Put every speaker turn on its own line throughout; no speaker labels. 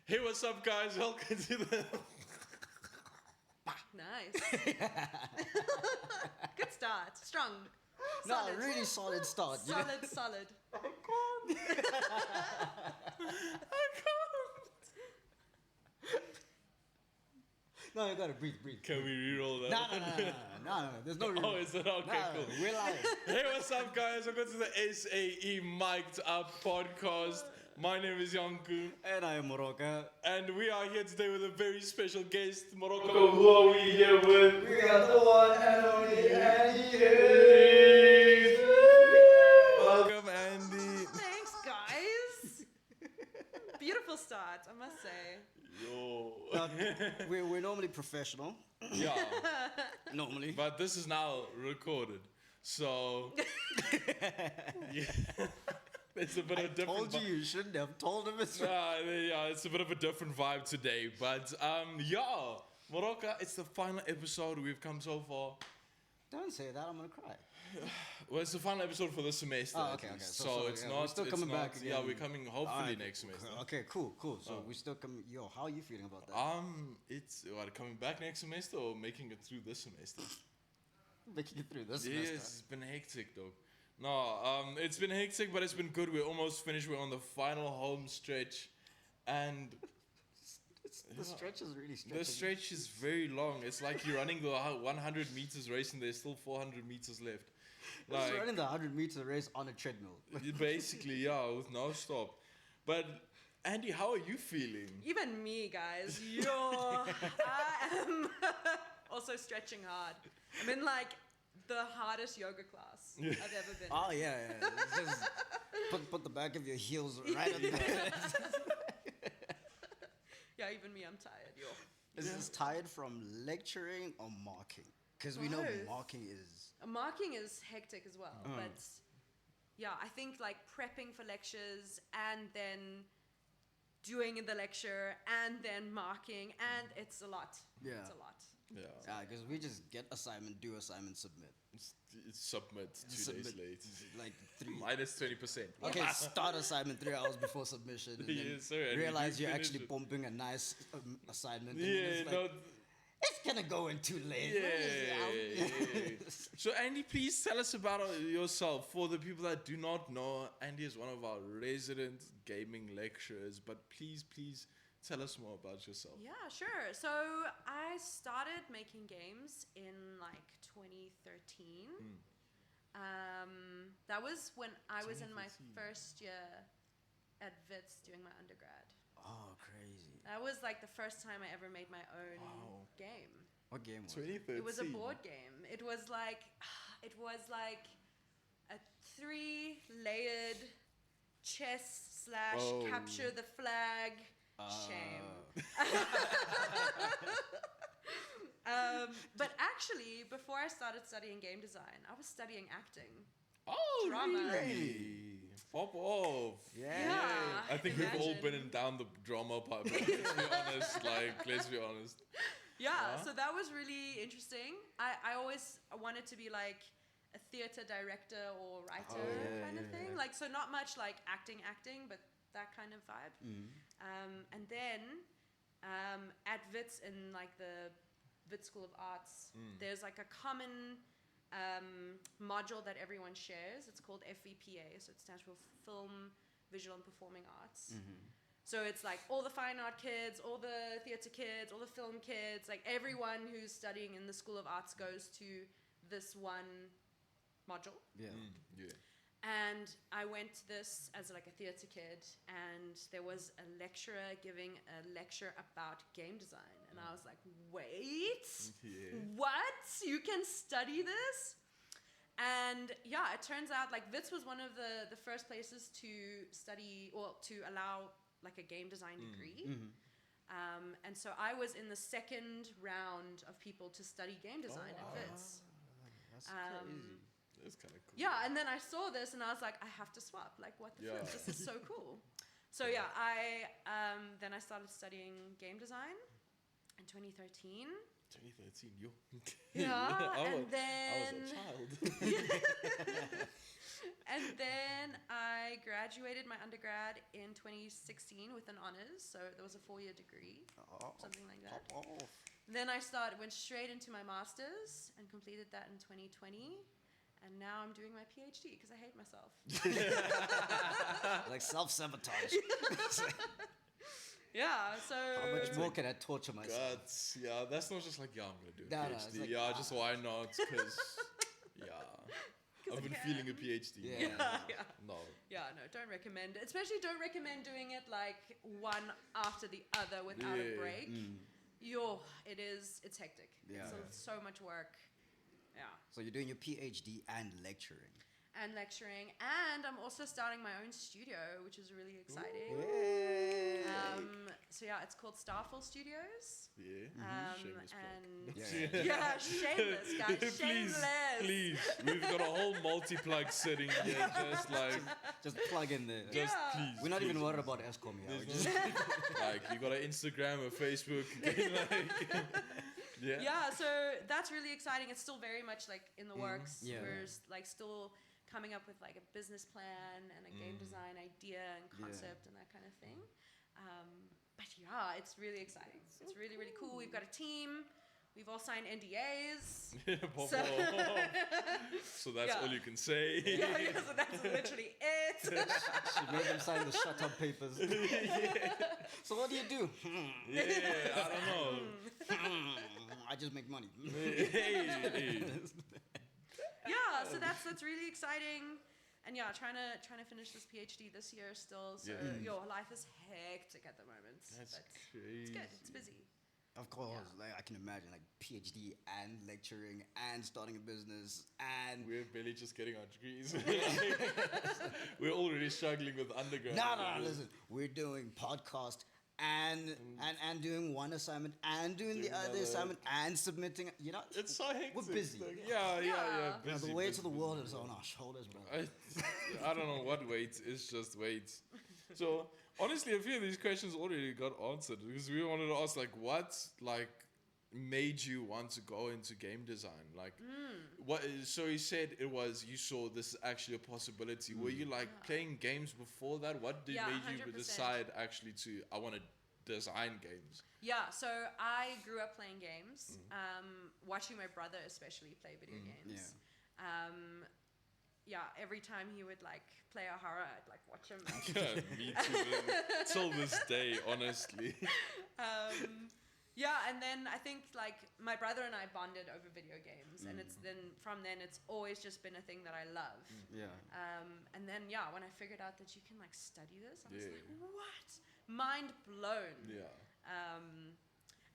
Hey, what's up, guys? Welcome to the.
Nice. Good start. Strong.
No,
Solid.
really solid start. you know?
Solid.
I can't. I can't.
No, you gotta breathe.
Can we reroll that?
No. There's no real.
Oh, is it okay?
No,
Cool.
we're live.
Hey, what's up, guys? Welcome to the SAE Mic'd Up podcast. My name is Yanku,
And I am Moroka.
and we are here today with a very special guest, Morocco. Who are we here with?
We got the one and only Andy.
Welcome, Andy.
Thanks, guys. Beautiful start, I must say.
Yo.
We're normally professional.
Yeah,
Normally.
but this is now recorded, so yeah. There's a bit
I
of different.
told you shouldn't have told him it's
Yeah, it's a bit of a different vibe today, but yeah, Morocco, it's the final episode we've come so far.
Don't say that, I'm gonna cry.
Well, it's the final episode for this semester.
Oh,
at
okay.
least.
So,
So it's
yeah,
not.
we're still
it's
coming
not-
back
Yeah,
again.
we're coming hopefully
Alright,
next semester.
Okay, cool. So we still come. Yo, how are you feeling about that?
It's what, coming back next semester or making it through this semester.
Making it through this
Yes,
semester.
it's been hectic though. No, it's been hectic, but it's been good. We're almost finished. We're on the final home stretch, and
The stretch is really stretching.
the stretch is very long. It's like you're running the 100 meters race, and there's still 400 meters left.
It's running the 100-meter race on a treadmill.
Basically, yeah, with no stop. But Andy, how are you feeling?
Even me, guys. I am also stretching hard. I'm in like the hardest yoga class I've ever been.
Oh yeah. It's just put the back of your heels right on there.
Yeah, even me, I'm tired. Yo.
Is this tired from lecturing or marking? Because we know
Both.
marking is.
Marking is hectic as well, but yeah, I think like prepping for lectures and then doing the lecture and then marking, and it's a lot.
Yeah.
It's a lot.
Yeah,
Because we just get assignment, do assignment, submit.
it's submit 2 days late.
Like 3.
Minus 20%.
Okay, start assignment 3 hours before submission, and then
Yes, sir, and we
realize
do
you're
finish
actually
it.
pumping a nice assignment. And then
Yeah,
it's like,
no.
it's gonna go in too late.
Yeah. So Andy, please tell us about yourself. For the people that do not know, Andy is one of our resident gaming lecturers. But please tell us more about yourself.
Yeah, sure. So I started making games in like 2013. That was when I was in my
2013.
first year at Wits doing my undergrad.
Oh, crazy.
That was like the first time I ever made my own
Wow.
game.
What game was it?
2013.
It was a board game. It was like a 3-layered chess
Oh.
/ capture the flag. Shame. But actually, before I started studying game design, I was studying acting.
Oh,
Drama.
really? Pop off.
Yeah.
I think we've all
imagine.
been down the drama pipe. Let's be honest.
Yeah, so that was really interesting. I always wanted to be like a theater director or writer kind of thing. Like, so not much like acting, but that kind of vibe. And then at Wits in like the Wits School of Arts, there's like a common module that everyone shares. It's called FVPA, so it stands for Film, Visual and Performing Arts. So it's like all the fine art kids, all the theater kids, all the film kids, like everyone who's studying in the School of Arts goes to this one module.
Yeah.
Yeah.
And I went to this as like a theater kid, and there was a lecturer giving a lecture about game design. And I was like, wait, what? You can study this? And yeah, it turns out like Wits was one of the first places to study or to allow like a game design degree. And so I was in the second round of people to study game design at Wits.
That's crazy.
That's kind of cool.
Yeah, and then I saw this and I was like, I have to swap. Like, what the flip? This is so cool. So yeah, then I started studying game design in 2013.
2013, yo.
Yeah,
I
and
was
then
a child.
And then I graduated my undergrad in 2016 with an honors, so there was a 4-year degree, something like that. Then I went straight into my master's and completed that in 2020. And now I'm doing my PhD because I hate myself.
Like self-sabotage.
Yeah, so...
How much more can I torture myself?
Guts. Yeah, that's not just like, yeah, I'm going to do a
No,
PhD.
it's like,
yeah, just why not? Because, yeah. I've been feeling a PhD.
Yeah.
No.
Yeah, no, don't recommend it. Especially don't recommend doing it like one after the other without a break. It's hectic.
Yeah.
It's so much work. Yeah.
So you're doing your PhD and lecturing.
And lecturing, and I'm also starting my own studio, which is really exciting. So yeah, it's called Starfall Studios.
Yeah. Shameless
And
plug.
yeah, shameless guys, shameless.
Please, we've got a whole multi-plug setting here,
Just plug in there.
just please.
We're not even worried about ESCOM here. We're just
Like, you got an Instagram, a Facebook, yeah.
Yeah, so that's really exciting. It's still very much like in the works.
Yeah.
We're like still coming up with like a business plan and a game design idea and concept and that kind of thing. But yeah, it's really exciting. It's really, really cool. We've got a team. We've all signed NDAs.
So that's all you can say.
Yeah, so that's literally it.
she made them sign the shut up papers. So what do you do?
I don't know.
I just make money.
Hey.
Yeah, so that's really exciting. And yeah, trying to finish this PhD this year still. So your life is hectic at the moment.
That's
but
crazy.
It's good. It's busy.
Of course, like I can imagine, like PhD and lecturing and starting a business and
We're barely just getting our degrees. We're already struggling with undergrad.
no, listen, we're doing podcast and doing one assignment and doing the other
another.
assignment and submitting. You know,
It's so hectic.
we're busy.
Like,
Yeah.
You know,
Busy,
the weight
busy,
of the
busy.
world is on our shoulders, bro.
I don't know what weight. It's just weight. So honestly, a few of these questions already got answered because we wanted to ask like, what made you want to go into game design? Like, what? So you said it was you saw this is actually a possibility. Were you like playing games before that? What
Yeah,
made you
100%.
decide actually to I want to design games?
Yeah, so I grew up playing games, watching my brother especially play video games. Yeah, every time he would like play a horror, I'd like watch him.
Me too. Till this day, honestly.
Yeah, and then I think like my brother and I bonded over video games, and from then it's always just been a thing that I love.
Yeah.
And then when I figured out that you can like study this, I was
Yeah.
like, what? Mind blown.
Yeah.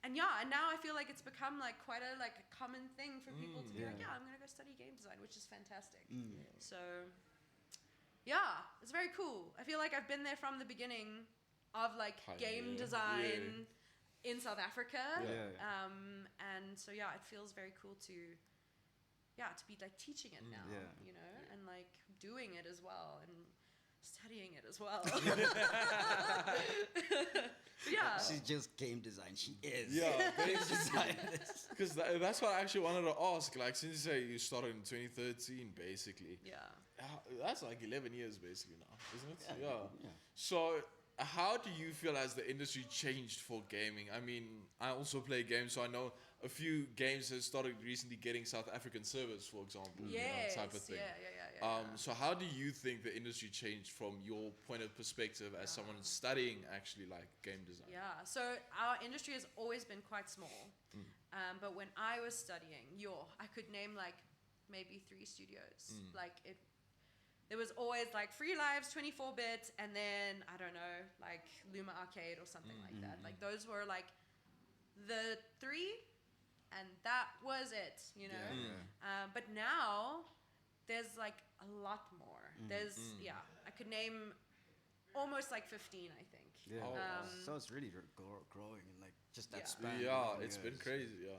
And now I feel like it's become like quite a common thing for people to be like, I'm gonna go study game design, which is fantastic. So yeah, it's very cool. I feel like I've been there from the beginning of like game
Pioneer.
design in South Africa.
Yeah.
And so it feels very cool to be like teaching it now, you know, and like doing it as well and studying it as well. Yeah.
She's just game design. She is.
Yeah,
game design.
because that's what I actually wanted to ask. Like, since you say you started in 2013, basically,
Yeah.
that's like 11 years basically now, isn't it?
Yeah.
So, how do you feel as the industry changed for gaming? I mean, I also play games, so I know a few games have started recently getting South African servers, for example,
Yes.
type of thing.
Yeah.
So how do you think the industry changed from your point of perspective as someone studying actually like game design?
Yeah, so our industry has always been quite small. But when I was studying, I could name like maybe 3 studios. There was always like Free Lives, 24-bit, and then, I don't know, like Luma Arcade or something like that. Like those were like the 3, and that was it, you know? But now, there's like a lot more. There's, I could name almost like 15, I think.
Yeah. So it's really growing in like just that span.
Yeah, it's been crazy,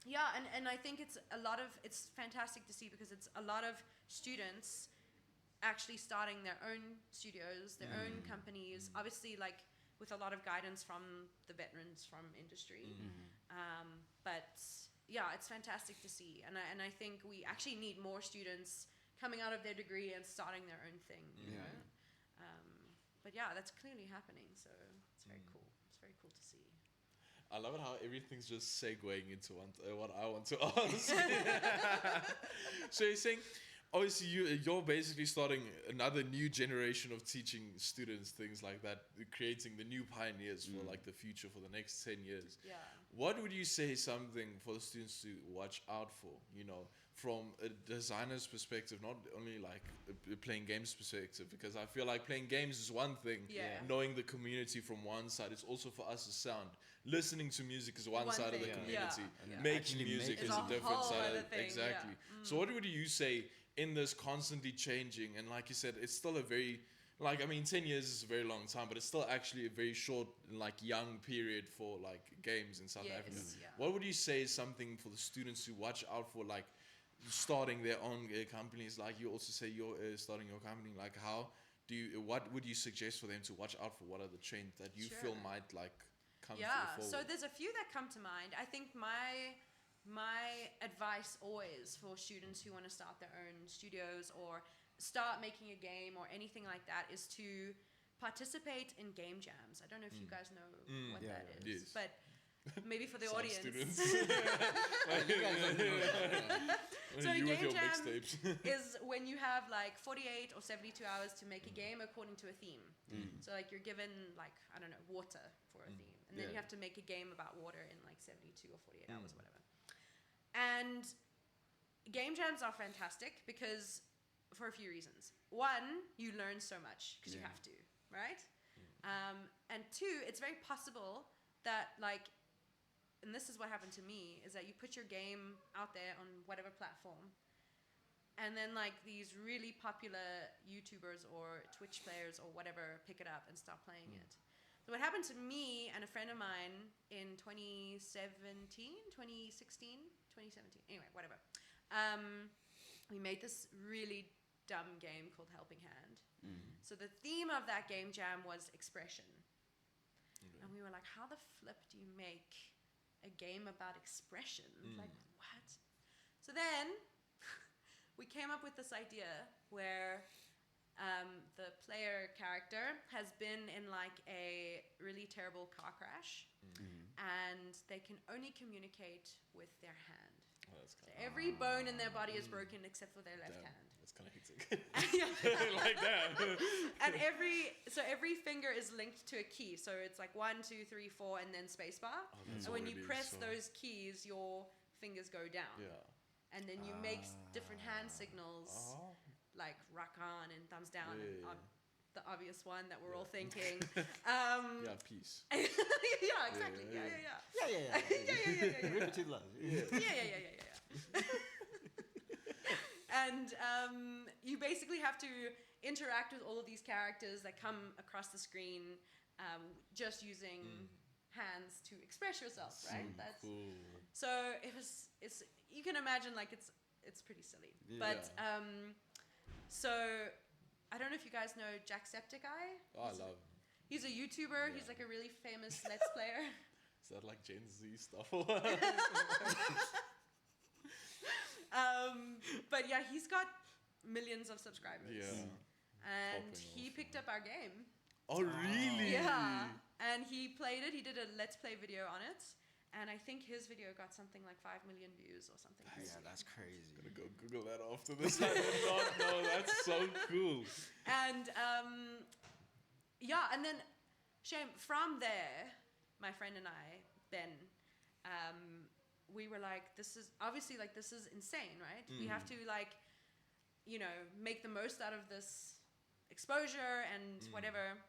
Yeah, and I think it's fantastic to see because it's a lot of students actually starting their own studios, their own companies, obviously like with a lot of guidance from the veterans from industry. But yeah, it's fantastic to see. And I think we actually need more students coming out of their degree and starting their own thing, you know. But yeah, that's clearly happening, so it's very cool. It's very cool to see.
I love it how everything's just segueing into what I want to ask. So you're saying, obviously you're basically starting another new generation of teaching students things like that, creating the new pioneers for like the future for the next 10 years.
Yeah.
What would you say is something for the students to watch out for, you know, from a designer's perspective, not only like a playing games perspective, because I feel like playing games is one thing, knowing the community from one side, it's also for us as sound. Listening to music is one side of the
thing,
community.
yeah.
Making
Actually
music
making
is
it.
a different
It's a whole
side.
other thing,
Exactly.
yeah.
So what would you say in this constantly changing, and like you said, it's still a very, like, I mean, 10 years is a very long time, but it's still actually a very short, like, young period for, like, games in South Africa.
Yeah.
What would you say is something for the students to watch out for, like, starting their own companies? Like, you also say you're starting your company. Like, what would you suggest for them to watch out for? What are the trends that you feel might, like, come forward?
So there's a few that come to mind. I think my advice always for students who want to start their own studios or start making a game or anything like that is to participate in game jams. I don't know if you guys know what that is,
Yes.
but maybe for the
Some
audience.
students.
You guys don't know that.
So a
You with
game
your
jam
mixtapes.
is when you have like 48 or 72 hours to make a game according to a theme. So like you're given like, I don't know, water for a theme. And then you have to make a game about water in like 72 or 48 hours, whatever. And game jams are fantastic because for a few reasons. One, you learn so much because you have to, right? And two, it's very possible that like, and this is what happened to me, is that you put your game out there on whatever platform, and then like these really popular YouTubers or Twitch players or whatever pick it up and start playing it. So what happened to me and a friend of mine in 2017, anyway, whatever. We made this really dumb game called Helping Hand. So the theme of that game jam was expression. And we were like, how the flip do you make a game about expression? Like, what? So then we came up with this idea where the player character has been in like a really terrible car crash and they can only communicate with their hand.
Oh, that's
So every bone in their body is broken except for their left hand.
That's kind of hectic.
Yeah.
Like that.
And every finger is linked to a key. So it's like 1, 2, 3, 4, and then spacebar.
that's
And when you
already
press
so-
those keys, your fingers go down.
Yeah.
And then you make different hand signals, like rock on and thumbs down, and the obvious one that we're all thinking.
Yeah, peace.
Yeah, exactly. Yeah.
Yeah. Rip it to the love.
Yeah. And you basically have to interact with all of these characters that come across the screen, just using hands to express yourself, right? That's
Cool.
so it's you can imagine like it's pretty silly, but so I don't know if you guys know Jacksepticeye.
Oh, I love him.
He's a YouTuber. He's like a really famous Let's Player.
Is that like Gen Z stuff?
But yeah, he's got millions of subscribers.
Yeah.
And
Popping
he
off,
picked up our game.
Oh, really?
Yeah. And he played it. He did a Let's Play video on it. And I think his video got something like 5 million views or something.
Yeah, that's crazy.
Gonna go Google that after this. I did not know. That's so cool.
And yeah, and then Shame, from there, my friend and I, Ben, we were like, this is obviously like, this is insane, right? We have to like, you know, make the most out of this exposure and whatever.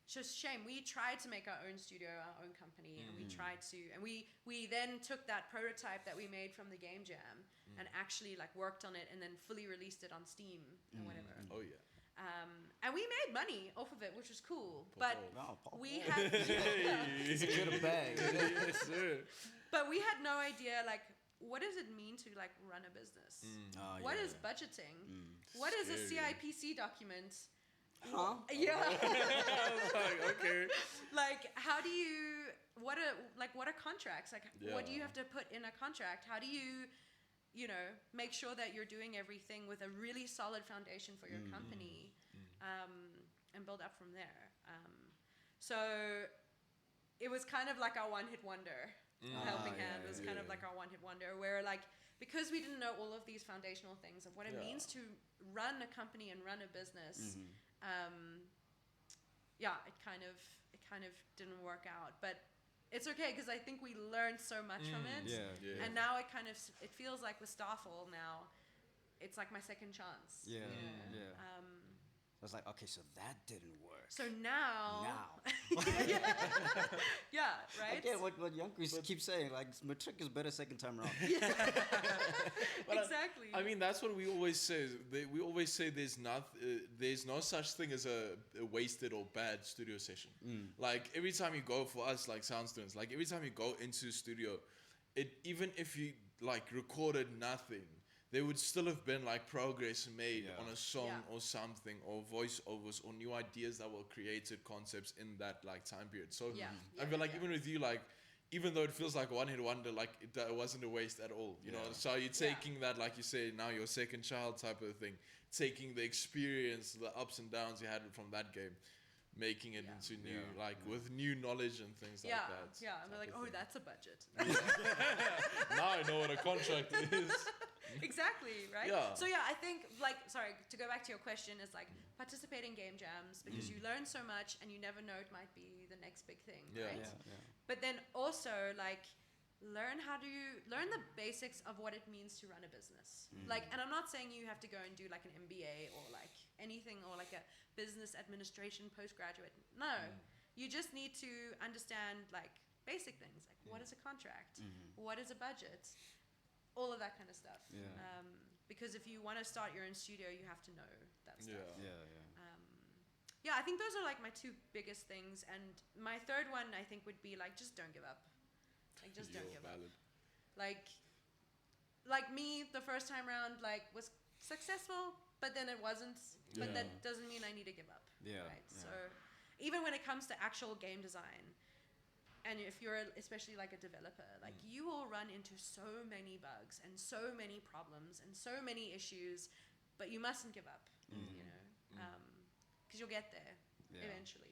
Just shame. We tried to make our own studio, our own company, and we tried to, and we then took that prototype that we made from the game jam and actually like worked on it and then fully released it on Steam and whatever.
Oh yeah.
And we made money off of it, which was cool. But
Wow, Paul.
we had,
Secure the bag.
Yes, sir.
but we had no idea like what does it mean to like run a business?
Oh,
What
yeah.
is budgeting? What is a
Scary.
CIPC document?
Huh?
Yeah.
I was like, okay.
Like how do you what are contracts? Like what do you
Yeah.
have to put in a contract? How do you make sure that you're doing everything with a really solid foundation for your company, and build up from there. So it was kind of like our one-hit wonder. Helping Hand was kind of like our one-hit wonder, where like, because we didn't know all of these foundational things of what it means to run a company and run a business, it kind of didn't work out. But it's okay, because I think we learned so much from it. And now it feels like with Starfall now, it's like my second chance.
I was like, okay, so that didn't work.
So now. Right?
Again, what Yankees keep saying, like, matric is better second time around.
Exactly.
I mean, that's what we always say. We always say there's no such thing as a wasted or bad studio session. Like, every time you go, for us, like sound students, like every time you go into studio, even if you like recorded nothing, there would still have been like progress made on a song or something, or voiceovers, or new ideas that were created, concepts in that like time period. So I feel like even with you, like, even though it feels like one hit wonder, like it wasn't a waste at all, you know. So you're taking that, like you say, now your second child type of thing, taking the experience, the ups and downs you had from that game, making it into new, with new knowledge and things like that.
And we're like, oh, that's a budget.
Now I know what a contract is.
Exactly, right?
Yeah.
So I think, like, sorry, to go back to your question, is like participate in game jams, because you learn so much and you never know, it might be the next big thing, right? But then also, like, learn the basics of what it means to run a business. Like, and I'm not saying you have to go and do like an MBA or like anything, or like a business administration postgraduate. No, you just need to understand like basic things, like what is a contract, what is a budget, all of that kind of stuff. Because if you want to start your own studio, you have to know that stuff. I think those are like my two biggest things, and my third one I think would be like, just don't give up. Like, just don't give up. Like me, the first time around, like, was successful, but then it wasn't. But that doesn't mean I need to give up. Right. So even when it comes to actual game design, and if you're especially like a developer, like you will run into so many bugs and so many problems and so many issues, but you mustn't give up, because you'll get there eventually.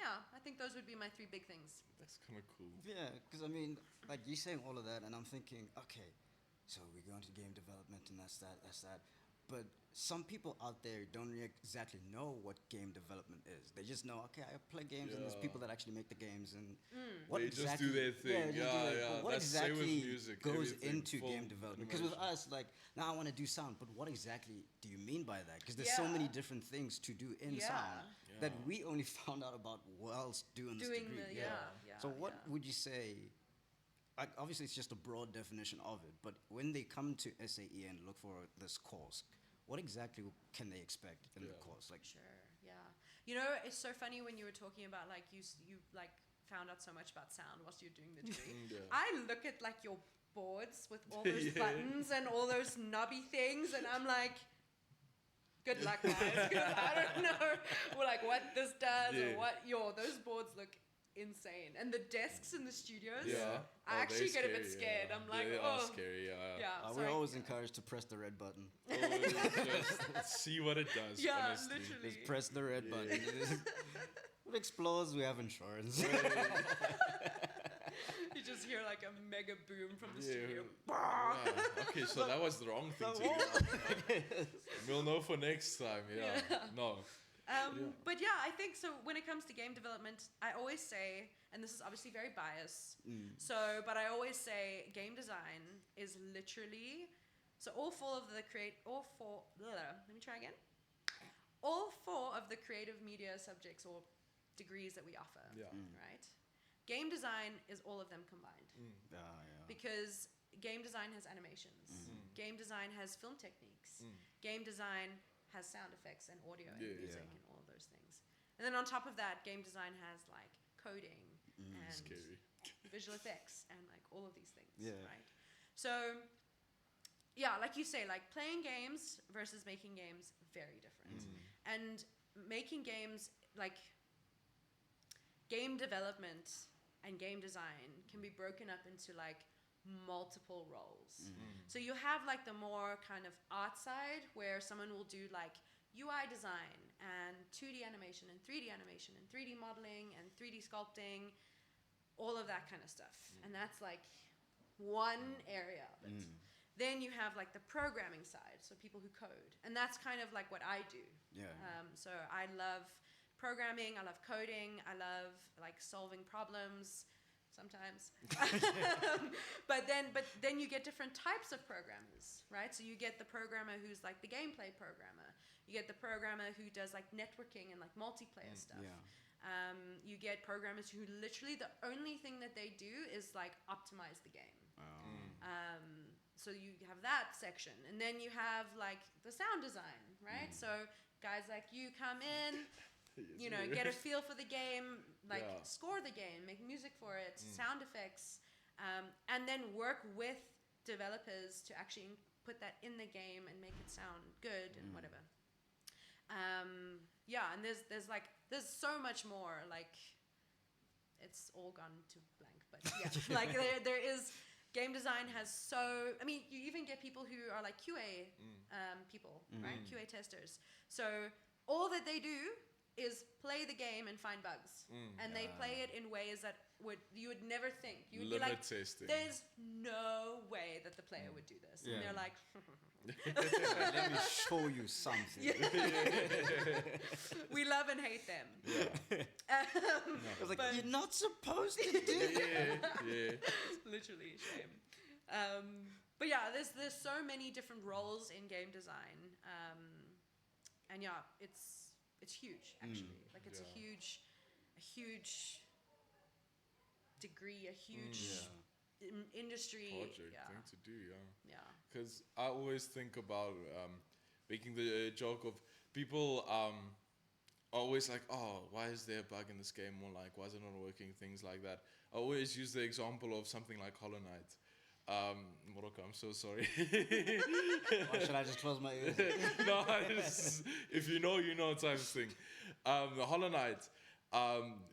I think those would be my three big things.
That's kind of cool.
Yeah, because I mean, like, you're saying all of that, and I'm thinking, okay, so we're going to game development, and that's that. But some people out there don't exactly know what game development is. They just know, okay, I play games, and there's people that actually make the games, and what
they
exactly,
just do their thing.
But what
That's
exactly
same with music,
goes
everything,
into
full
game development? Because with
animation.
us, like, now I want to do sound, but what exactly do you mean by that? Because there's so many different things to do in sound that we only found out about whilst doing this degree. So what would you say? Like, obviously, it's just a broad definition of it, but when they come to SAE and look for this course, what exactly can they expect in the course? Like,
It's so funny when you were talking about like you like found out so much about sound whilst you're doing the degree. I look at like your boards with all those buttons and all those knobby things, and I'm like, good luck, guys, because I don't know like what this does or what those boards look insane, and the desks in the studios. I actually get a bit scared. I'm like,
they are scary.
we're always encouraged to press the red button.
Just see what it does. Honestly.
Literally.
Just press the red button. If it explodes, we have insurance.
You just hear like a mega boom from the studio.
Okay, so that was the wrong thing to do. We'll know for next time. No.
But I think so. When it comes to game development, I always say, and this is obviously very biased, but I always say game design is literally, so all four of the creative media subjects or degrees that we offer, right? Game design is all of them combined. Because game design has animations, game design has film techniques, game design has sound effects and audio and music and all of those things. And then on top of that, game design has like coding and visual effects and like all of these things, right? So like you say, like playing games versus making games, very different. And making games, like game development and game design can be broken up into like multiple roles. So you have like the more kind of art side where someone will do like UI design and 2D animation and 3D animation and 3D modeling and 3D sculpting, all of that kind of stuff. And that's like one area of it. Then you have like the programming side, so people who code. And that's kind of like what I do.
Yeah.
So I love programming, I love coding, I love like solving problems sometimes. but then you get different types of programmers, right? So you get the programmer who's like the gameplay programmer. You get the programmer who does like networking and like multiplayer stuff.
Yeah.
You get programmers who literally the only thing that they do is like optimize the game. So you have that section, and then you have like the sound design, right? So guys like you come in, you know, get a feel for the game, like score the game, make music for it, sound effects, and then work with developers to actually put that in the game and make it sound good and whatever. And there's so much more. Like, it's all gone to blank, but yeah, like there is. Game design has so. I mean, you even get people who are like QA people, right? QA testers. So all that they do is play the game and find bugs, and they play it in ways that you would never think. You would be like,
testing.
"There's no way that the player would do this," and they're like.
Let me show you something.
We love and hate them.
I was like, you're not supposed to do that.
Literally, shame. But yeah, there's so many different roles in game design, and yeah, it's huge actually. Like it's a huge degree, a huge industry
project thing to do.
Yeah.
Because I always think about making the joke of people always like, oh, why is there a bug in this game? Or like, why is it not working? Things like that. I always use the example of something like Hollow Knight. Morocco, I'm so sorry.
Or should I just close my ears?
No, if you know, you know type of thing. The Hollow Knight.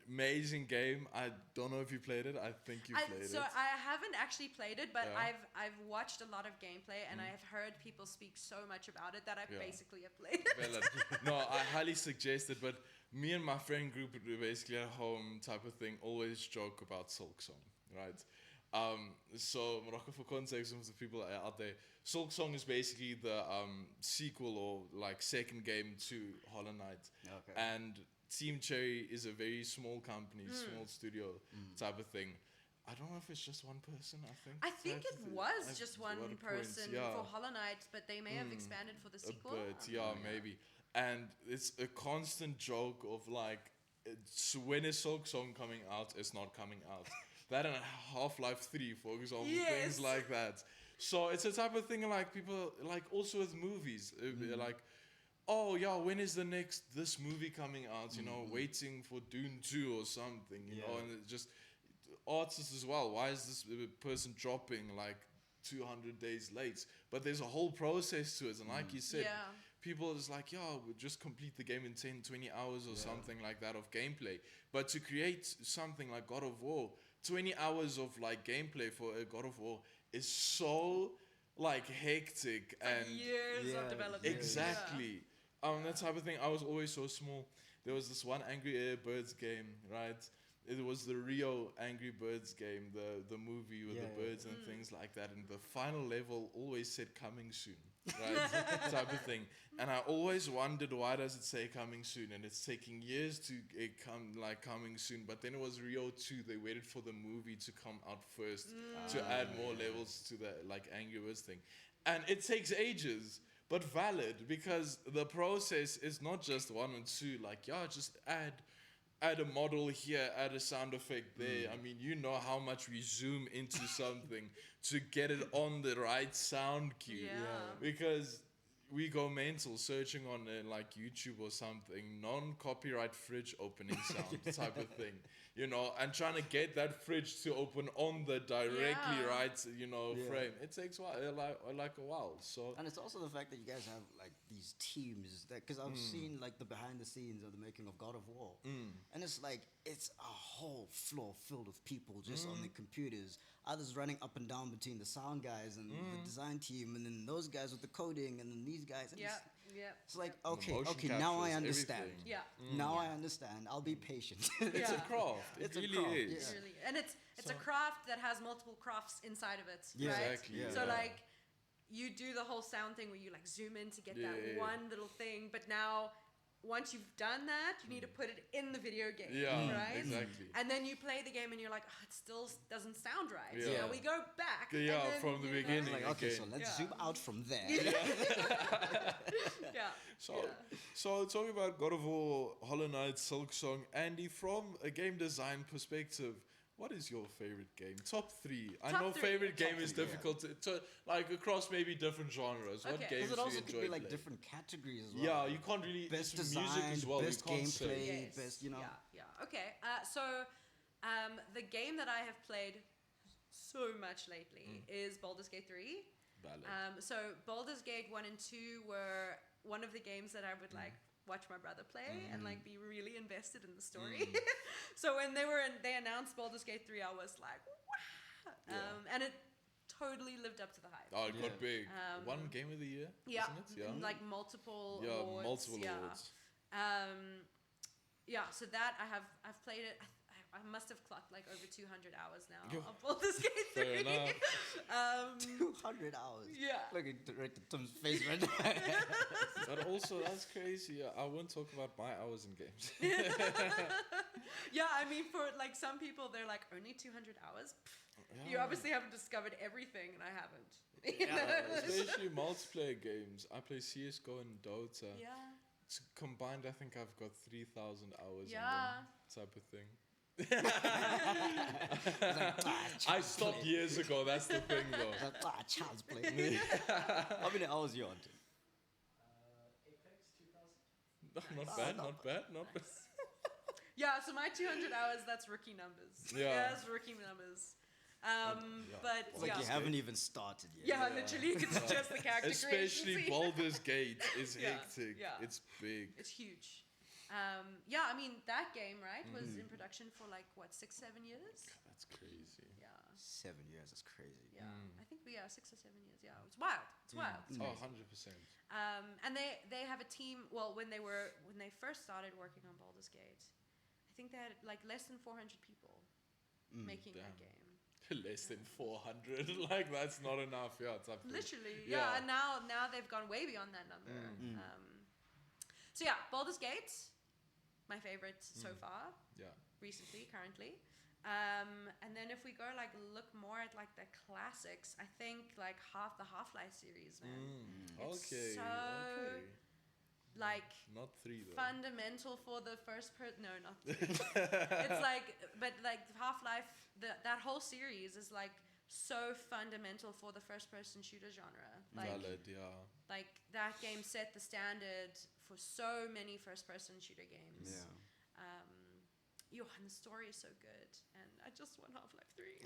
Amazing game. I don't know if you played it. I think you played it.
So I haven't actually played it, but I've watched a lot of gameplay and I've heard people speak so much about it that I basically have played it.
No, I highly suggest it, but me and my friend group, basically at home type of thing, always joke about Silksong, right? So Morocco, for context of the people out there, Silksong is basically the sequel or like second game to Hollow Knight.
Okay.
And Team Cherry is a very small company, small studio type of thing. I don't know if it's just one person,
I think it was just one person for Hollow Knight, but they may have expanded for the sequel.
Maybe. And it's a constant joke of like, when is Silksong coming out? It's not coming out. That and Half-Life 3, for example, things like that. So it's a type of thing like people, like also with movies, like, oh yeah, when is this movie coming out? You know, waiting for Dune 2 or something, you know, and it just artists as well. Why is this person dropping like 200 days late? But there's a whole process to it, and like you said, people is like, we'll just complete the game in 10, 20 hours or something like that of gameplay. But to create something like God of War, 20 hours of like gameplay for a God of War is so like hectic and
years of development.
Exactly. That type of thing. I was always so small. There was this one Angry Birds game, right? It was the Rio Angry Birds game, the movie with the birds and things like that. And the final level always said coming soon, right? Type of thing. And I always wondered, why does it say coming soon? And it's taking years to coming soon. But then it was Rio 2. They waited for the movie to come out first to add more levels to the like Angry Birds thing. And it takes ages. But valid, because the process is not just 1 and 2. Like, just add a model here, add a sound effect there. I mean, you know how much we zoom into something to get it on the right sound cue. Because we go mental searching on like YouTube or something, non-copyright fridge opening sound type of thing, you know, and trying to get that fridge to open on the directly right, you know, frame. It takes like a while. So,
and it's also the fact that you guys have like these these teams because I've seen like the behind the scenes of the making of God of War, and it's like it's a whole floor filled with people just on the computers, others running up and down between the sound guys and the design team, and then those guys with the coding, and then these guys. And it's like okay, now I understand.
Everything.
Yeah.
Now I understand. I'll be patient.
It's a craft. It really is.
It really, and it's a craft that has multiple crafts inside of it, right?
Exactly. Yeah.
So like, you do the whole sound thing where you like zoom in to get that one little thing, but now once you've done that, you need to put it in the video game, right?
Exactly.
And then you play the game and you're like, oh, it still doesn't sound right.
Yeah.
So we go back.
Yeah,
and then,
from the beginning.
Like, okay, so let's zoom out from there.
So talking about God of War, Hollow Knight, Silksong, Andy, from a game design perspective, what is your favorite game? Top 3. I know favorite game is difficult to like across maybe different genres. What games
Because it
do
also
you
could
enjoy
be like
playing?
different categories as well.
Yeah, you can't really
best
it's
design,
music as well.
best
you can't
gameplay,
say.
best, you know.
Yeah. Okay. The game that I have played so much lately is Baldur's Gate 3.
Valid.
So Baldur's Gate 1 and 2 were one of the games that I would like watch my brother play and like be really invested in the story. So when they announced Baldur's Gate 3, I was like, wow. And it totally lived up to the hype.
Oh, it got big. One game of the year, isn't it? Yeah.
Like multiple awards.
Yeah, multiple awards.
So that I've played it. I must have clocked like over 200 hours now of Baldur's Gate 3.
Fair enough.
200 hours.
Yeah.
Look at Tom's face right now.
But also, that's crazy. I won't talk about my hours in games.
Yeah, I mean, for like some people, they're like, only 200 hours? You obviously haven't discovered everything, and I haven't.
Especially multiplayer games. I play CSGO and Dota.
Yeah.
Combined, I think I've got 3,000 hours in
Yeah.
them, type of thing. I stopped years ago. That's the thing, though.
Child's play. How many hours you on?
Apex 2000.
Not bad, not bad.
Yeah, so my 200 hours, that's rookie numbers.
Yeah.
That's rookie numbers. But
It's like you haven't even started yet.
Yeah, literally, it's just the character
Especially
creation.
Baldur's Gate is
Yeah,
hectic.
yeah.
It's big.
It's huge. I mean, that game, right, was in production for like, what, 6-7 years?
That's crazy.
Yeah.
7 years, that's crazy.
Yeah. I think 6 or 7 years. Yeah, it's wild. It's wild. It's
Oh,
crazy.
100%.
And they have a team. Well, when they first started working on Baldur's Gate, I think they had like less than 400 people making that game.
Less than 400. Like, that's not enough. Yeah, it's up to
Literally, yeah. And now they've gone way beyond that number. So yeah, Baldur's Gate, my favorite so far.
Yeah.
Recently, currently. And then if we go like look more at like the classics, I think like the Half-Life series, man. It's
Okay.
so like
Not 3 though.
fundamental for the first person. No, not 3. It's like, but like Half-Life, that whole series is like so fundamental for the first-person shooter genre. Like,
Valid, yeah.
like that game set the standard for so many first-person shooter games.
Yeah.
And the story is so good, and I just want Half-Life 3,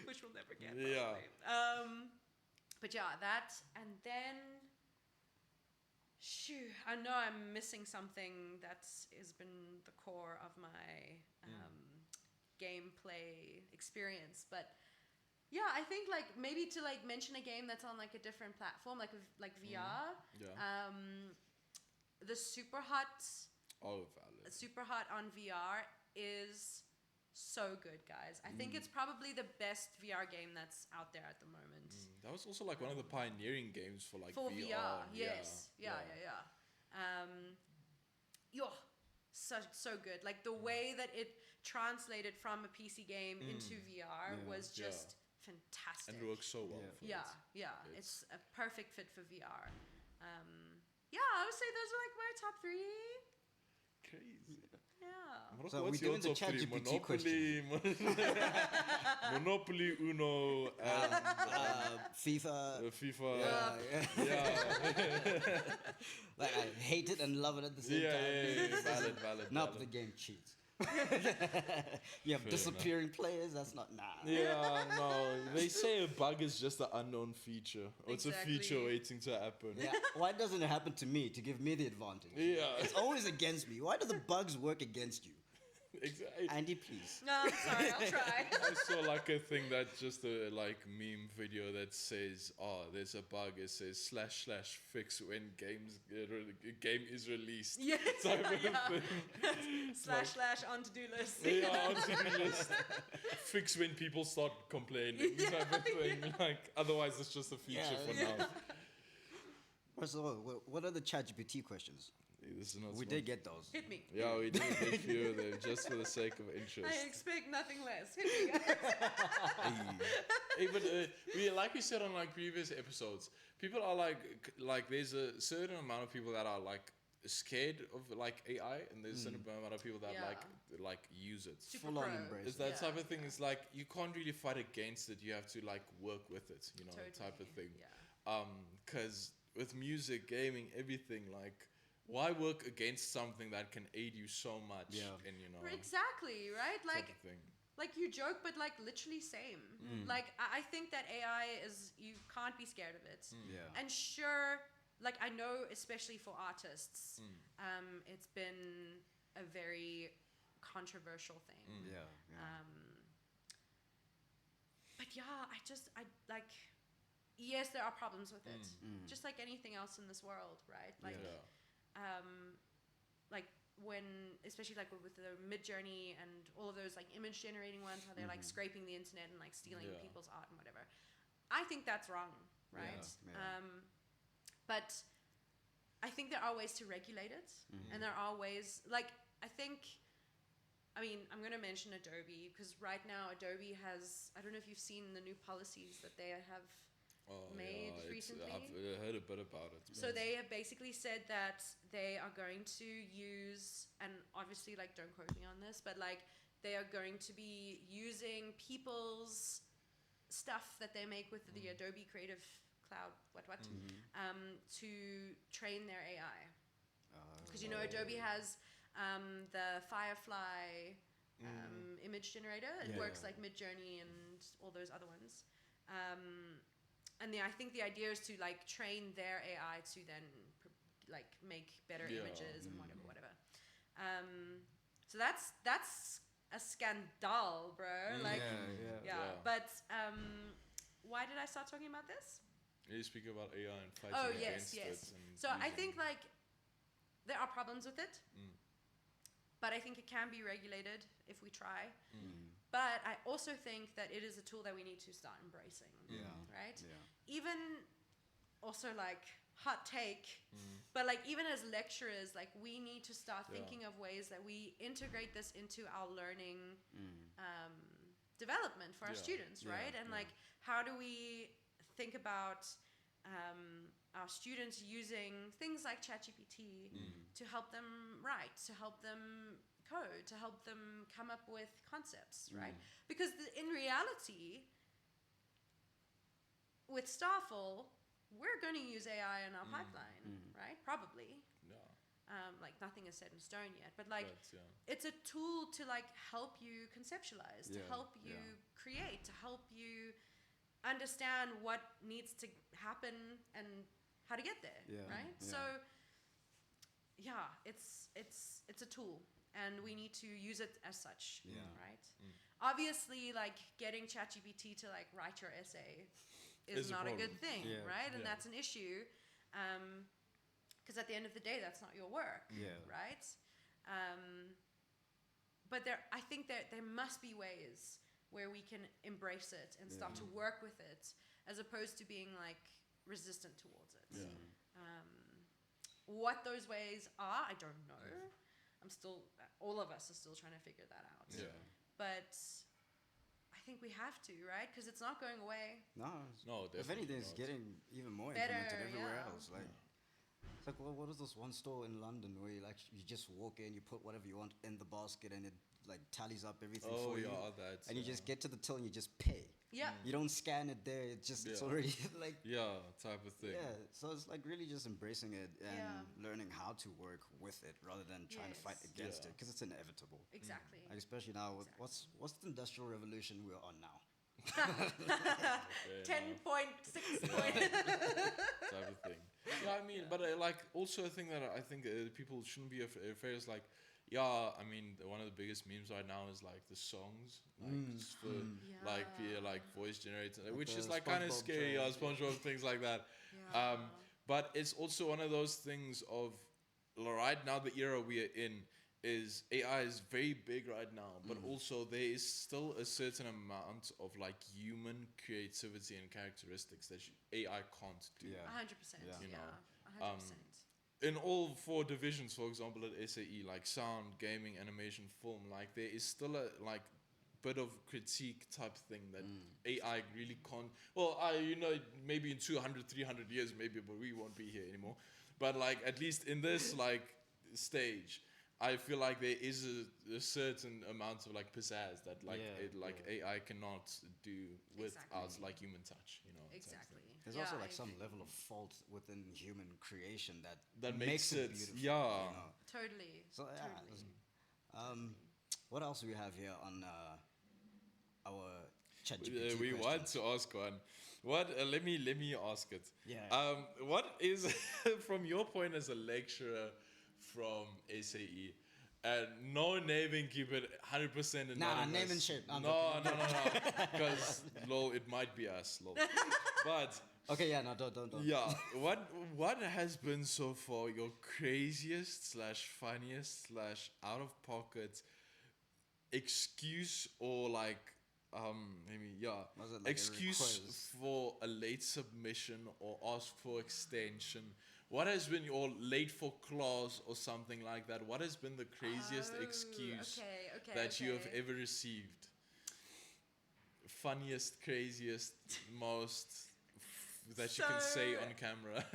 which we'll never get.
Yeah.
Probably. But yeah, that, and then, I know I'm missing something that has been the core of my gameplay experience, but yeah, I think like maybe to like mention a game that's on like a different platform, like VR.
Yeah.
The Super Hot.
Oh, valid.
Super Hot on VR is so good, guys. I think it's probably the best VR game that's out there at the moment.
That was also like one of the pioneering games for like
For
VR.
yes. Yeah. So good. Like the way that it translated from a PC game into VR was just fantastic.
And works so well for it.
Yeah. It's a perfect fit for VR. I would say those are like my top 3.
Crazy.
Yeah.
So
what's
we're
your
doing the
top 3?
ChatGPT
Monopoly, Uno, and
FIFA.
FIFA.
Like I hate it and love it at the same time.
Valid.
Not the game cheats. You have
Fair
disappearing players. That's not
Yeah, no. They say a bug is just an unknown feature, or it's a feature
Exactly.
waiting to happen.
Yeah. Why doesn't it happen to me to give me the advantage?
Yeah.
It's always against me. Why do the bugs work against you?
Exactly.
Andy, please.
No, I'm sorry, I'll try.
I saw like a thing that's just a like meme video that says, "Oh, there's a bug." It says / fix when game is released.
Yeah,
Type of
yeah.
thing.
/ on to-do list.
Yeah, on to-do list. Fix when people start complaining. Type of thing. Like otherwise, it's just a feature for now.
First of all, what are the ChatGPT questions?
This is not
We
smart.
did get those.
Hit me.
Yeah, we did a few of them just for the sake of interest.
I expect nothing less. Hit me, guys.
Hey, but we, like we said on like previous episodes, people are like there's a certain amount of people that are like scared of like AI, and there's a certain amount of people that
Yeah.
like use it.
Super
Full on
pro.
embrace.
It's that
Yeah,
type of thing. It's like you can't really fight against it. You have to like work with it, you know, type of thing.
Yeah.
Because with music, gaming, everything, like why work against something that can aid you so much?
Yeah.
And you know,
Exactly, right?
type
Like,
of thing.
like you joke, but like literally same. Like I think that AI is, you can't be scared of it.
Yeah.
And sure, like I know, especially for artists, it's been a very controversial thing.
Yeah.
But yeah, I like, yes, there are problems with it, just like anything else in this world, right? Like, like when, especially like with the Mid-Journey and all of those like image generating ones, how they're like scraping the internet and like stealing people's art and whatever. I think that's wrong, right?
Yeah.
But I think there are ways to regulate it, and there are ways, like, I mean, I'm going to mention Adobe, because right now Adobe has, I don't know if you've seen the new policies that they have made recently.
I've heard a bit about it.
So they have basically said that they are going to use, and obviously like don't quote me on this, but like they are going to be using people's stuff that they make with the Adobe Creative Cloud, to train their AI. Because you know Adobe has the Firefly image generator. It works like Mid-Journey and all those other ones. And I think the idea is to like train their AI to then like make better images and whatever. So that's a scandal, bro. Like, But why did I start talking about this?
You speak about AI and fighting against it. And
so I think like there are problems with it, but I think it can be regulated if we try. But I also think that it is a tool that we need to start embracing. Right?
Yeah.
Even also like hot take, but like even as lecturers, like we need to start thinking of ways that we integrate this into our learning development for our students, right? And like how do we think about our students using things like ChatGPT to help them write, to help them code, to help them come up with concepts, right? Because in reality, with Starfall, we're going to use AI in our pipeline, right? Probably. Like nothing is set in stone yet, but like it's a tool to like help you conceptualize, to help you create, to help you understand what needs to happen and how to get there, right? So yeah, it's a tool, and we need to use it as such, right? Obviously, like getting ChatGPT to like write your essay is not a good thing, right? And that's an issue, because at the end of the day, that's not your work, right? But I think that there must be ways where we can embrace it and start to work with it, as opposed to being like resistant towards it. What those ways are, I don't know. All of us are still trying to figure that out. But I think we have to, right? Because it's not going away.
No,
if anything, it's getting even more implemented everywhere else. Like, it's like, well, what is this one store in London where you just walk in, you put whatever you want in the basket, and it like tallies up everything for you.
That.
And you just get to the till and you just pay.
Yeah.
You don't scan it there. It's already like.
Type of thing.
Yeah. So it's like really just embracing it and learning how how to work with it rather than trying to fight against it, because it's inevitable.
Exactly.
Like especially now with what's the industrial revolution we're on now.
10.6 point.
Type of thing. Yeah, I mean, but like also a thing that I think people shouldn't be afraid is like, yeah, I mean, one of the biggest memes right now is like the songs, like for like voice generated, like which is like kind of scary. Yeah, SpongeBob things like that.
Yeah.
But it's also one of those things of right now the era we are in is AI is very big right now, but also there is still a certain amount of like human creativity and characteristics that AI can't do.
100%.
You know,
100%.
In all 4 divisions, for example, at SAE, like sound, gaming, animation, film, like there is still a like bit of critique type thing that AI really can't. Well, maybe in 200, 300 years, maybe, but we won't be here anymore. But like at least in this like stage, I feel like there is a certain amount of like pizzazz that like AI cannot do without like human touch, you know.
Exactly.
There's also like some level of fault within human creation that
makes it
beautiful.
Yeah.
You know?
Totally.
So
Totally.
What else do we have here on our ChatGPT
We want to ask one. What? Let me ask it.
Yeah.
What is, from your point as a lecturer from SAE, and no naming, keep it 100% anonymous.
Nah, name and shit.
No, because lol, it might be us, lol. But
okay, yeah, no, don't.
yeah, what has been so far your craziest / funniest / out of pocket excuse or like maybe
Was it like
excuse for a late submission or ask for extension? What has been your late for class or something like that? What has been the craziest excuse that you have ever received? Funniest, craziest, most that you can say on camera.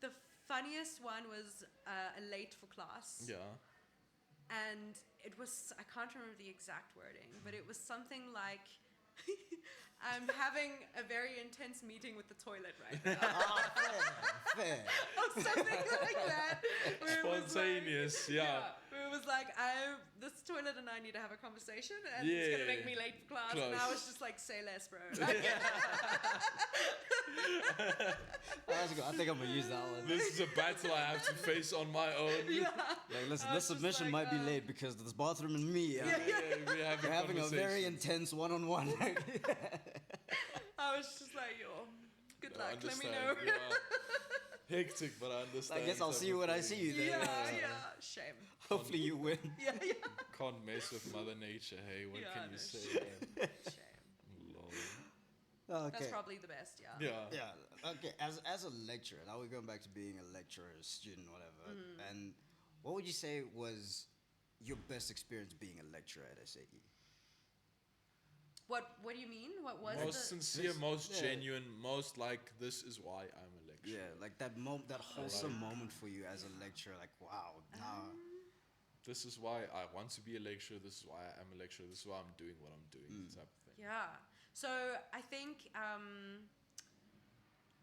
the funniest one was a late for class.
Yeah.
And it was, I can't remember the exact wording, but it was something like, I'm having a very intense meeting with the toilet right now.
Fair.
Or something like that.
Spontaneous,
Where it was like, this toilet and I need to have a conversation, and it's going to make me late for class. And I was just like, say less, bro.
That's good. I think I'm going to use that one.
This is a battle I have to face on my own.
Like, listen, this submission might be late because this bathroom and me.
We're
having a very intense one-on-one.
I was just like, yo, good luck, let me know.
Hectic, but I understand.
I guess I'll see you when I see you then.
Yeah. Shame.
Hopefully you win.
Can't mess with Mother Nature, hey, what can you say?
Shame.
Lol.
Okay. That's probably the best,
Yeah. Okay, as a lecturer, now we're going back to being a lecturer, student, whatever. And what would you say was your best experience being a lecturer at SAE?
What do you mean? What was
most sincere, most genuine, most like this is why I'm a lecturer.
Yeah, like that wholesome moment for you as a lecturer, like wow,
this is why I want to be a lecturer, this is why I am a lecturer, this is why I'm doing what I'm doing, type of thing.
Yeah. So I think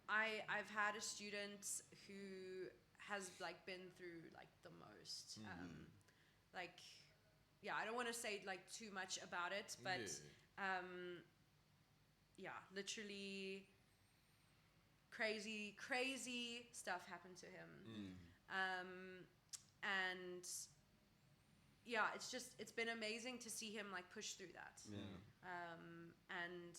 I've had a student who has like been through like the most. I don't want to say like too much about it, but literally crazy stuff happened to him. And it's been amazing to see him like push through that. And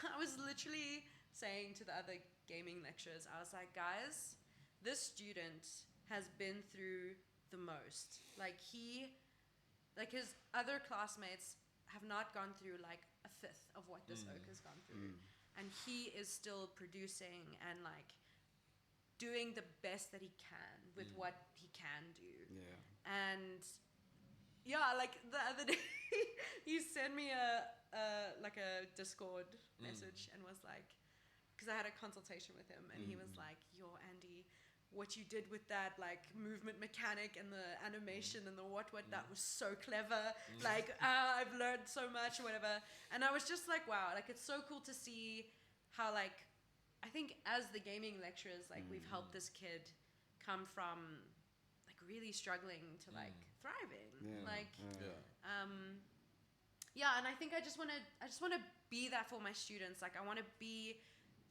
I was literally saying to the other gaming lecturers, I was like, guys, this student has been through the most. Like his other classmates have not gone through like a fifth of what this oak has gone through. And he is still producing and like doing the best that he can with what he can do. And like the other day he sent me a Discord message and was like, because I had a consultation with him and he was like, yo, Andy, what you did with that like movement mechanic and the animation and the what that was so clever. Like I've learned so much or whatever. And I was just like, wow, like it's so cool to see how like I think as the gaming lecturers, like we've helped this kid come from really struggling to like thriving. And I think I just want to be that for my students. Like, I want to be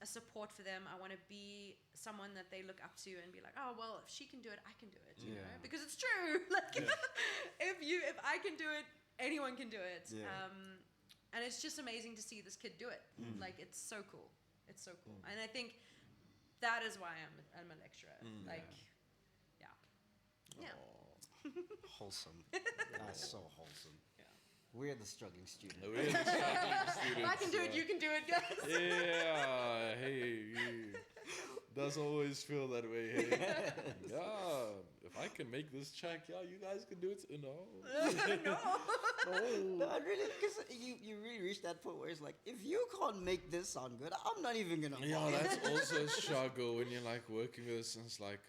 a support for them. I want to be someone that they look up to and be like, oh, well, if she can do it, I can do it, you know? Because it's true. Like, if I can do it, anyone can do it. And it's just amazing to see this kid do it. Like, it's so cool. It's so cool. And I think that is why I'm a lecturer. Like,
Wholesome. That's so wholesome. We're the struggling student.
If I can do it, you can do it, guys.
Yeah, hey, does always feel that way. Hey, if I can make this check, you guys can do it. No.
No, really, because you really reach that point where it's like, if you can't make this sound good, I'm not even gonna.
Yeah, that's also a struggle when you're like working with this, and it's like,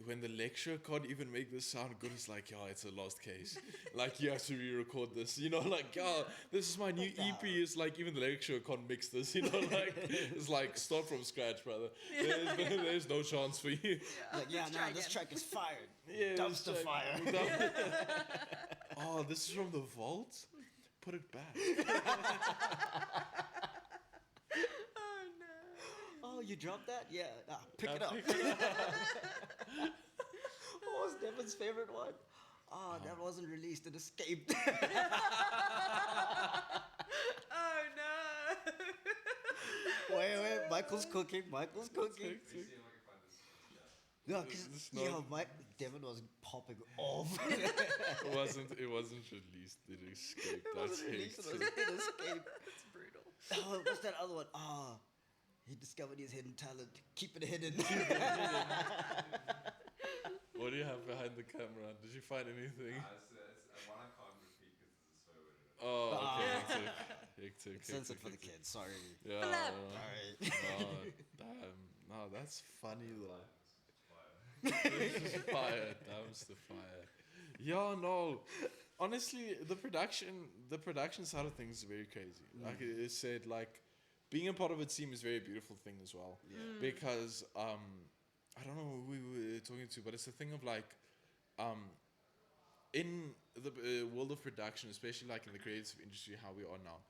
when the lecturer can't even make this sound good, it's like, it's a lost case. Like, you have to re-record this, you know, like, this is my new EP. It's like, even the lecturer can't mix this, you know, like, it's like, start from scratch, brother. There's no chance for you.
This track is fired. Dumpster fire.
Oh, this is from the vault? Put it back.
Oh, you dropped that? Yeah. Pick it up. What was Devin's favorite one? Oh, that wasn't released. It escaped.
Oh, no.
Wait. Michael's cooking. No, because Devin was popping off.
It wasn't released. It escaped.
It wasn't released. It escaped.
It's brutal.
Oh, what's that other one? He discovered his hidden talent. Keep it hidden.
What do you have behind the camera? Did you find anything?
It's one I can't repeat because it's so weird.
Oh, okay. Hectic.
Censored for the kids. Sorry.
Yeah.
Alright.
Damn. No, that's funny though. Fire. Damn's the fire. Yeah, no. Honestly, the production side of things is very crazy. Like it said, like, being a part of a team is a very beautiful thing as well. Because I don't know who we were talking to, but it's a thing of like, in the world of production, especially like in the creative industry, how we are now,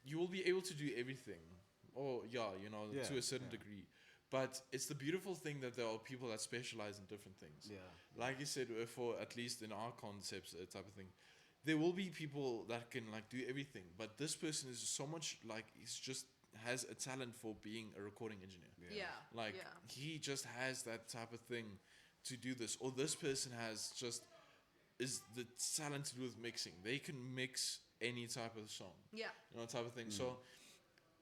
you will be able to do everything, to a certain degree. But it's the beautiful thing that there are people that specialize in different things.
Yeah.
Like you said, for at least in our concepts type of thing, there will be people that can like do everything. But this person is so much like, he's just has a talent for being a recording engineer. He just has that type of thing to do this. Or this person is the talent to do with mixing. They can mix any type of song. Yeah. You know, type of thing. So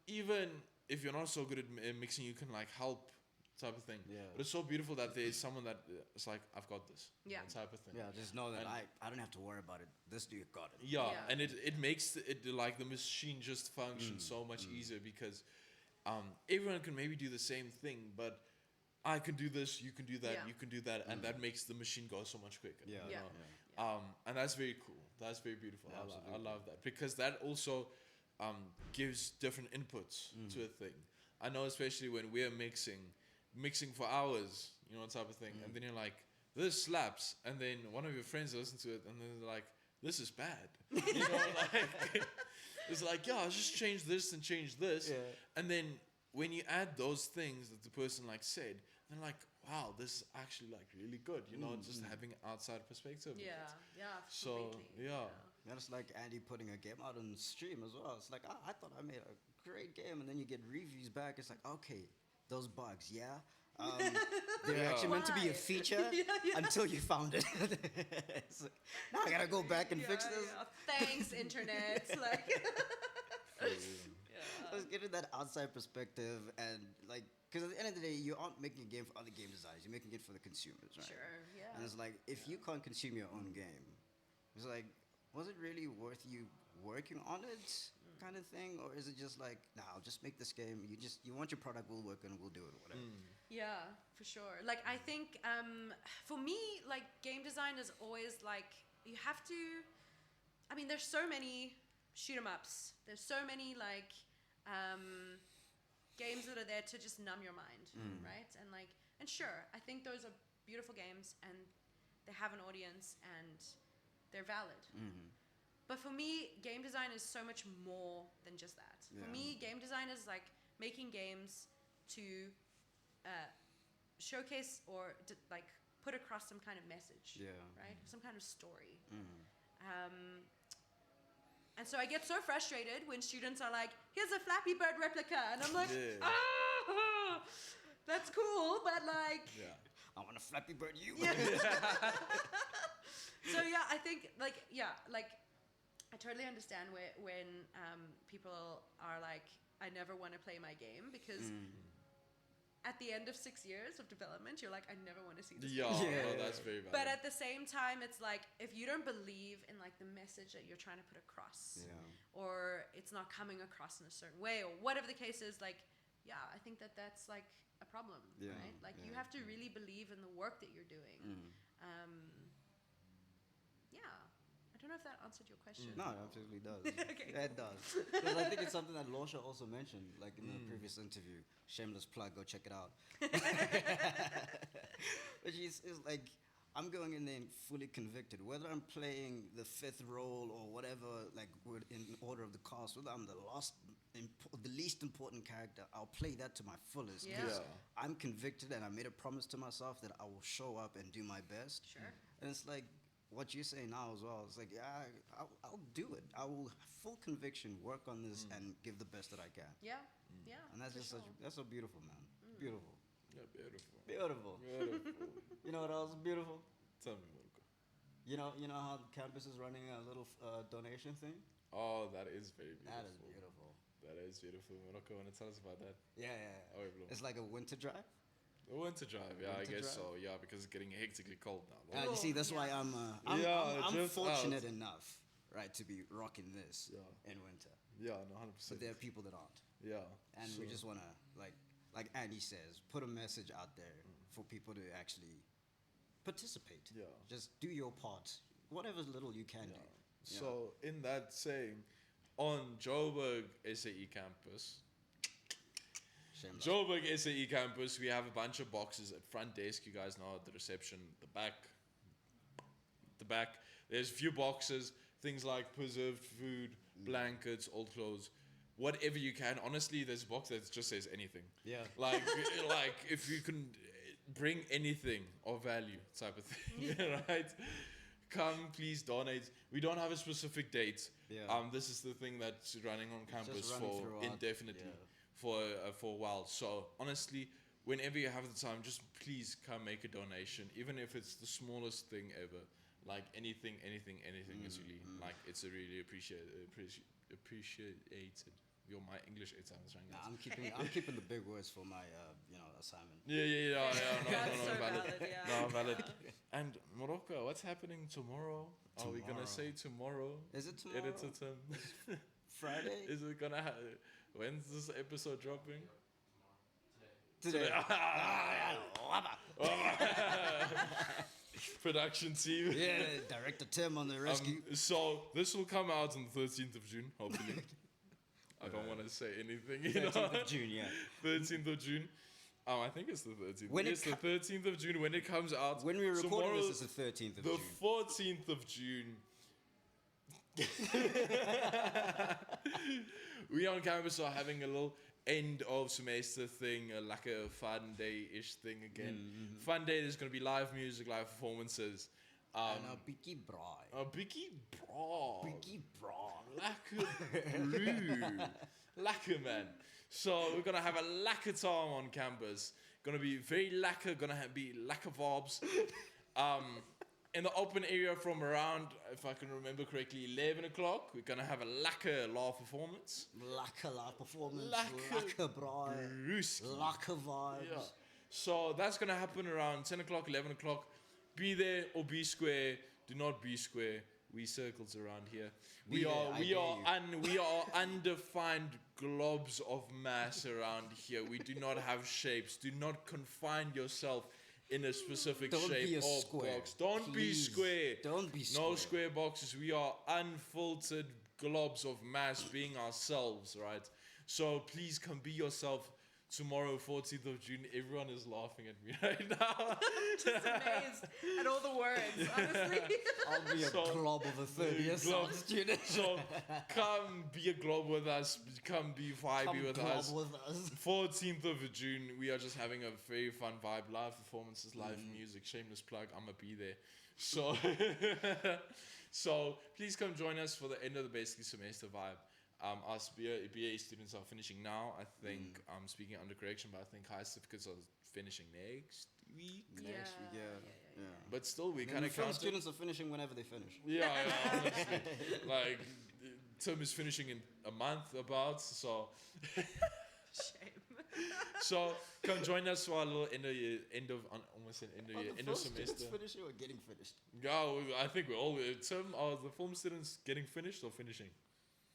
even if you're not so good at mixing, you can like help type of thing. Yeah. But it's so beautiful that there's someone that is like, I've got this. Yeah. Type of thing.
Yeah, just know that I don't have to worry about it. This dude got it.
Yeah. And it makes it like the machine just function so much easier because everyone can maybe do the same thing, but I can do this, you can do that, you can do that, and that makes the machine go so much quicker. Yeah. You know? And that's very cool. That's very beautiful. I love that because that also gives different inputs to a thing. I know, especially when we're mixing for hours, you know, type of thing, and then you're like, this slaps, and then one of your friends listen to it, and then they're like, this is bad. You know, like, it's like, just change this and change this, and then when you add those things that the person like said, they're like, wow, this is actually like really good, you know, just having outside perspective.
So
That's like Andy putting a game out on stream as well. It's like, I thought I made a great game, and then you get reviews back. It's like, okay, those bugs, they're actually meant to be a feature until you found it. So, now I gotta go back and fix this.
Thanks, internet. Like,
Let's get in that outside perspective, and like, because at the end of the day, you aren't making a game for other game designers. You're making it for the consumers, right?
Sure. Yeah.
And it's like, if you can't consume your own game, it's like, was it really worth you working on it, kind of thing, or is it just like, nah, I'll just make this game. You want your product, we'll work on it, we'll do it, whatever.
Yeah, for sure. Like, I think for me, like, game design is always like, you have to. I mean, there's so many shoot 'em ups. There's so many like games that are there to just numb your mind, right? And like, and sure, I think those are beautiful games, and they have an audience, and they're valid. But for me, game design is so much more than just that. For me, game design is like making games to showcase or like put across some kind of message, right? Some kind of story. And so I get so frustrated when students are like, here's a Flappy Bird replica. And I'm like, that's cool, but like...
I want to Flappy Bird you.
So yeah, I think like I totally understand when people are like, I never want to play my game, because at the end of 6 years of development, you're like, I never want to see this.
No, that's very valid.
But at the same time, it's like, if you don't believe in like the message that you're trying to put across, or it's not coming across in a certain way, or whatever the case is, like, I think that's like a problem, right? Like you have to really believe in the work that you're doing. I don't know if that answered your question.
No, it absolutely does.
Okay,
yeah, it does. Because I think it's something that Losha also mentioned, like in the previous interview. Shameless plug, go check it out. But she's like, I'm going in there fully convicted. Whether I'm playing the fifth role or whatever, like in order of the cast, whether I'm the least important character, I'll play that to my fullest. Because I'm convicted, and I made a promise to myself that I will show up and do my best.
Sure.
And it's like, what you say now as well, it's like, I'll do it. I will full conviction work on this and give the best that I can.
Yeah.
And that's just that's so beautiful, man. Beautiful.
Yeah, beautiful.
Beautiful. You know what else is beautiful?
Tell me, Morocco.
You know how the campus is running a little donation thing?
Oh, that is very beautiful.
That is beautiful.
That is beautiful. Morocco, want to tell us about that?
Yeah.
Oh,
It's like a winter drive.
A winter drive, I guess
drive?
so. Yeah, because it's getting hectically cold now.
You see, that's why I'm
just
fortunate
out.
enough, right, to be rocking this in winter.
Yeah, no, 100%.
But there are people that aren't.
Yeah.
And we just want to, like Andy says, put a message out there for people to actually participate.
Yeah.
Just do your part, whatever little you can do.
So, in that saying, on Joburg SAE campus, Joburg SAE campus, we have a bunch of boxes at front desk. You guys know, at the reception, the back. There's a few boxes, things like preserved food, blankets, old clothes, whatever you can. Honestly, there's a box that just says anything.
Yeah.
Like if you can bring anything of value, type of thing, right? Come, please donate. We don't have a specific date.
Yeah.
This is the thing that's running on campus
running
for
throughout.
indefinitely.
Yeah.
For a while. So honestly, whenever you have the time, just please come make a donation, even if it's the smallest thing ever. Like anything is really like, it's a really appreciated. My English is
I'm keeping the big words for my assignment.
Yeah.
That's so
valid.
valid, yeah.
No, valid. And Morocco, what's happening tomorrow? Are we gonna say tomorrow?
Is it tomorrow?
Editor Tim.
Friday?
Is it gonna when's this episode dropping?
Today.
Production team.
Yeah, Director Tim on the rescue.
So this will come out on the 13th of June, hopefully. I don't want to say anything.
13th of June, yeah.
13th of June. I think it's the 13th.
When
it's the 13th of June when it comes out.
When we record
Tomorrow,
this, it's the 13th of June.
The 14th of June. We on campus are having a little end of semester thing, like a fun day-ish thing again. Fun day, there's going to be live music, live performances.
And a biggie braai.
A biggie bra.
Biggie braai.
Lekker brew. Lekker, man. So we're going to have a lekker time on campus. Going to be very lekker. Going to be lekker vibes. In the open area from around, if I can remember correctly, 11 o'clock, we're going to have a lekker live performance.
Lekker live performance.
Lekker
Lekker braai.
brewski.
Lekker vibes.
Yeah. So that's going to happen around 10 o'clock, 11 o'clock. Be there or be square. Do not be square. We circles around here. We are undefined globs of mass around here. We do not have shapes. Do not confine yourself in a specific shape or box. Don't be square.
Don't be square.
No square boxes. We are unfiltered globs of mass being ourselves, right? So please come be yourself. tomorrow, 14th of June, everyone is laughing at me right now.
Just amazed at all the words, honestly.
I'll be a glob of a 30
glob.
student.
So come be a glob with us. Come be vibey with us. 14th of June, we are just having a very fun vibe. Live performances, live music. Shameless plug. I'ma be there. So, so please come join us for the end of the basically semester vibe. Us BA students are finishing now. I think I'm speaking under correction, but I think high certificates are finishing next week.
Next week, yeah.
But still, we
And
kind of
film students are finishing whenever they finish.
Yeah, honestly. Like, term is finishing in a month about, so.
Shame.
So come join us for our little end of semester.
Finishing or getting finished?
Yeah, I think we're all are the film students getting finished or finishing?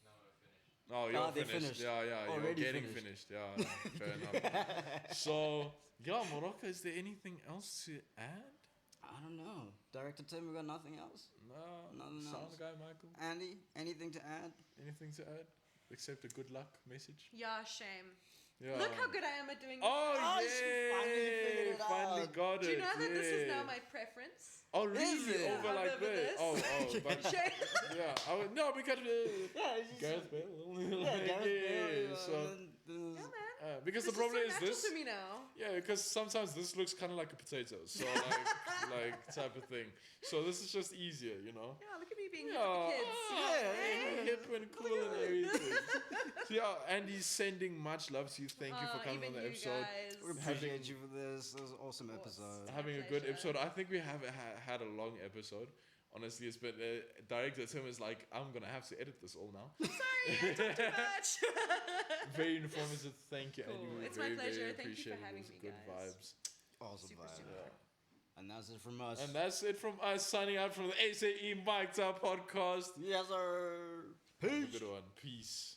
No, we're finished.
Oh, you're
they're
finished.
finished.
Yeah,
Already
you're getting finished. Yeah, fair enough. So, yeah, Morocco, is there anything else to add?
I don't know. Director Tim, we got nothing else?
No.
Nothing
Sound
else.
guy, Michael?
Andy, anything to add?
Anything to add? Except a good luck message?
Yeah, shame.
Yeah.
Look how good I am at doing this.
Oh,
she finally figured it
finally
out.
got it.
Do you know that this is
yeah.
now my preference?
Oh, really?
it?
Over
Yeah.
like
Over
this?
this.
Oh, but
Shame.
yeah. No, because Gareth Bale. So,
Yeah, man.
because
This
the problem
so
is
natural
this.
to me now.
Yeah, because sometimes this looks kind of like a potato, so like type of thing. So this is just easier, you know.
Yeah, look at me being
Yeah,
hip with the
yeah,
kids.
hip and cool and everything. So yeah, Andy's sending much love to you. Thank you for coming on
Even
the
you
episode.
guys.
We appreciate you for this. This was an awesome
Of
episode.
course.
Having a
My
good
pleasure.
episode. I think we have had a long episode. Honestly, it's been director Tim is like, I'm gonna have to edit this all now.
Sorry, I talked too much.
Very informative. Thank you,
Cool.
Andy. We
It's my
very,
pleasure.
very
Thank you for
appreciate it.
having
It was
me,
good
guys.
vibes.
Awesome
Super,
vibe.
super.
And that's it from us.
And that's it from us signing out from the SAE Mic'd Up podcast.
Yes, sir.
Have a
Peace.
good one. Peace.